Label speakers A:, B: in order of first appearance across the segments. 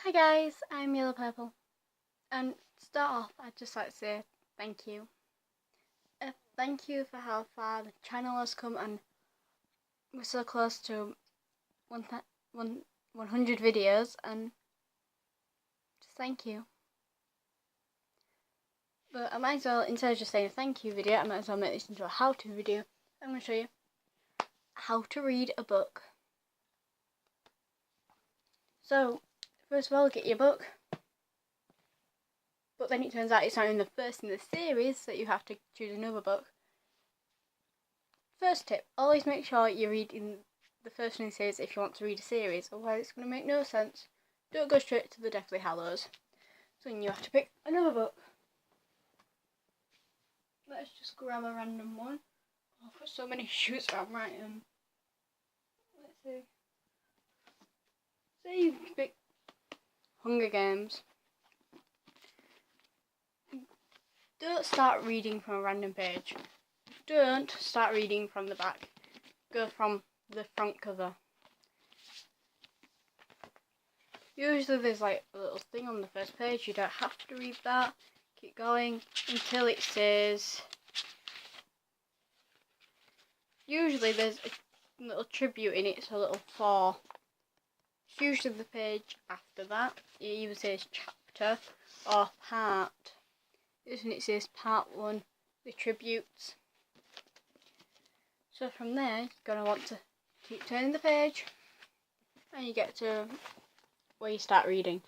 A: Hi guys, I'm yellowpurple, and to start off I'd just like to say thank you. Thank you for how far the channel has come, and we're so close to 100 videos, and just thank you. But I might as well, instead of just saying a thank you video, I might as well make this into a how-to video. I'm going to show you how to read a book. So, first of all, get your book. But then it turns out it's not even the first in the series, that you have to choose another book. First tip, always make sure you're reading the first one in the series if you want to read a series, otherwise it's going to make no sense. Don't go straight to the Deathly Hallows. So then you have to pick another book. Let's just grab a random one. Oh, I've got so many shoots I'm writing. Let's see. Say you pick Hunger Games. Don't start reading from a random page. Don't start reading from the back. Go from the front cover. Usually there's like a little thing on the first page. You don't have to read that. Keep going until it says... Usually there's a little tribute in it, so a little 4. It's usually the page after that. It either says chapter or part. This one it says part 1, the tributes. So from there, you're going to want to keep turning the page, and you get to where you start reading.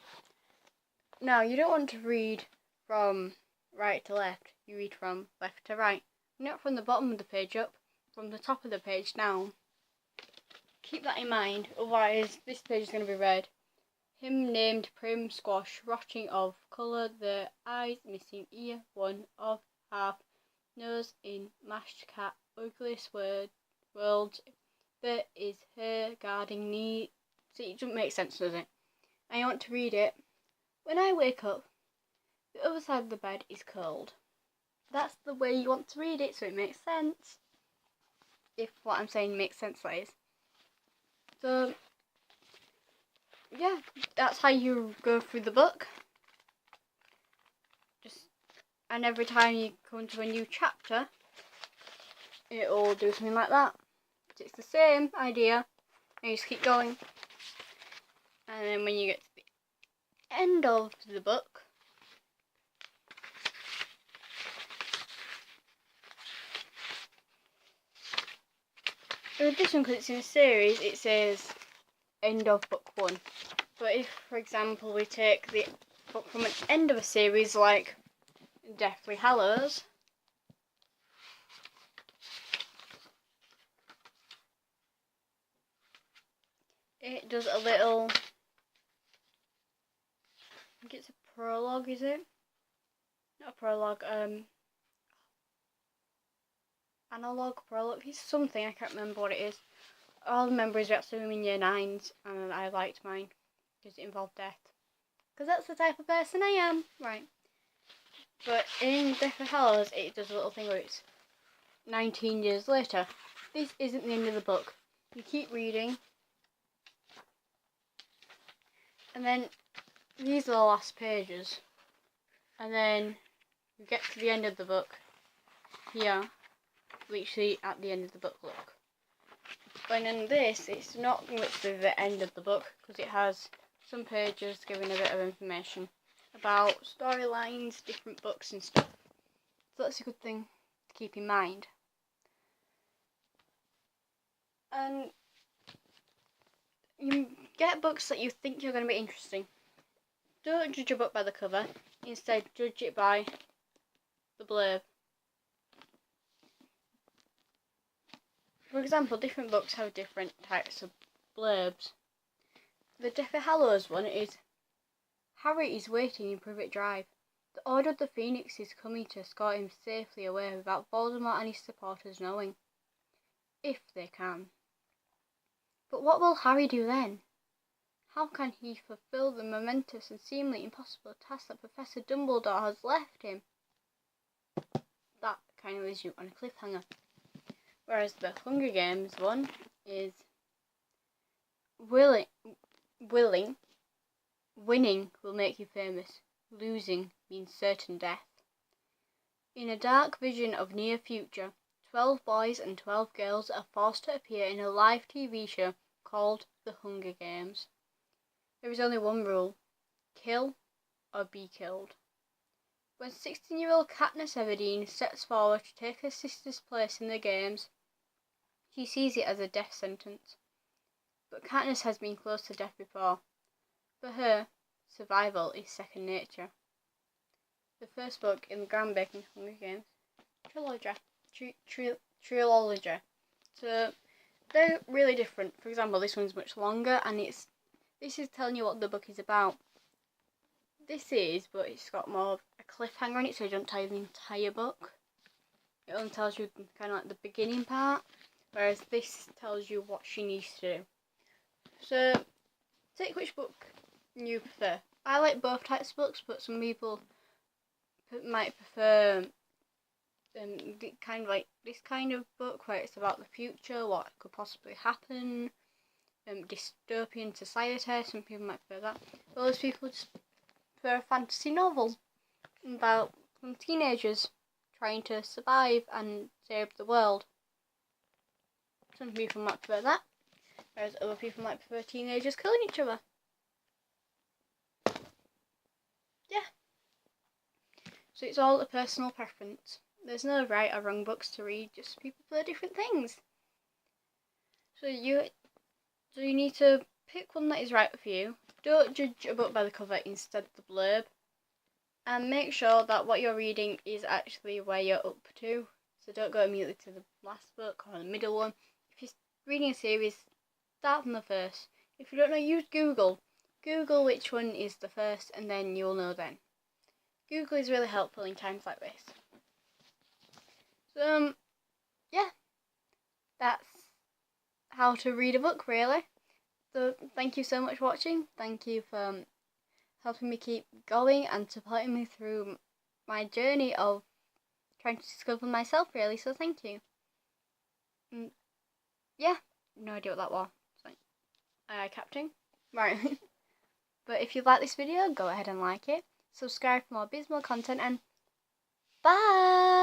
A: Now, you don't want to read from right to left, you read from left to right. Not from the bottom of the page up, from the top of the page down. Keep that in mind, otherwise this page is going to be read. Him named Prim Squash, rotting of colour, the eyes missing ear, one of half, nose in mashed cat, ugliest world, there is her guarding knee. See, it doesn't make sense, does it? I want to read it. When I wake up, the other side of the bed is cold. That's the way you want to read it, so it makes sense. If what I'm saying makes sense, that is. So, yeah, that's how you go through the book. And every time you come to a new chapter, it'll do something like that. It's the same idea, and you just keep going. And then when you get to the end of the book, with this one, because it's in a series, it says end of book 1. But if, for example, we take the book from an end of a series like Deathly Hallows, it does a little, I think it's a prologue, is it? Not a prologue, analogue, prologue, it's something, I can't remember what it is. All I remember is about swimming in year 9s, and I liked mine because it involved death. Because that's the type of person I am. Right. But in Deathly Hallows, it does a little thing where it's 19 years later. This isn't the end of the book. You keep reading. And then these are the last pages. And then you get to the end of the book. Here. Literally at the end of the book, look. But in this, it's not literally the end of the book, because it has some pages giving a bit of information about storylines, different books and stuff. So that's a good thing to keep in mind. And you get books that you think you're going to be interesting. Don't judge a book by the cover, instead judge it by the blurb. For example, different books have different types of blurbs. The Deathly Hallows one is, Harry is waiting in Privet Drive. The Order of the Phoenix is coming to escort him safely away without Voldemort and his supporters knowing. If they can. But what will Harry do then? How can he fulfill the momentous and seemingly impossible task that Professor Dumbledore has left him? That kind of leaves you on a cliffhanger. Whereas the Hunger Games one is willing Winning will make you famous. Losing means certain death. In a dark vision of near future, 12 boys and 12 girls are forced to appear in a live TV show called The Hunger Games. There is only one rule: kill or be killed. When 16-year-old Katniss Everdeen steps forward to take her sister's place in the games, she sees it as a death sentence. But Katniss has been close to death before. For her, survival is second nature. The first book in the groundbreaking Hunger Games trilogy. So they're really different. For example, this one's much longer, and this is telling you what the book is about. This is, but it's got more of a cliffhanger on it, so it don't tell you the entire book. It only tells you kind of like the beginning part, whereas this tells you what she needs to do. So, take which book you prefer. I like both types of books, but some people might prefer kind of like this kind of book where it's about the future, what could possibly happen, dystopian society. Some people might prefer that. Those people just prefer a fantasy novel about some teenagers trying to survive and save the world. Some people might prefer that, whereas other people might prefer teenagers killing each other. Yeah. So it's all a personal preference. There's no right or wrong books to read, just people prefer different things. So you need to pick one that is right for you. Don't judge a book by the cover, instead the blurb. And make sure that what you're reading is actually where you're up to. So don't go immediately to the last book or the middle one. If you're reading a series, start from the first. If you don't know, use Google. Google which one is the first, and then you'll know then. Google is really helpful in times like this. So, yeah. That's how to read a book, really. So, thank you so much for watching. Thank you for helping me keep going and supporting me through my journey of trying to discover myself, really. So, thank you. Yeah, no idea what that was. Captain. Right. But if you like this video, go ahead and like it. Subscribe for more abysmal content, and bye!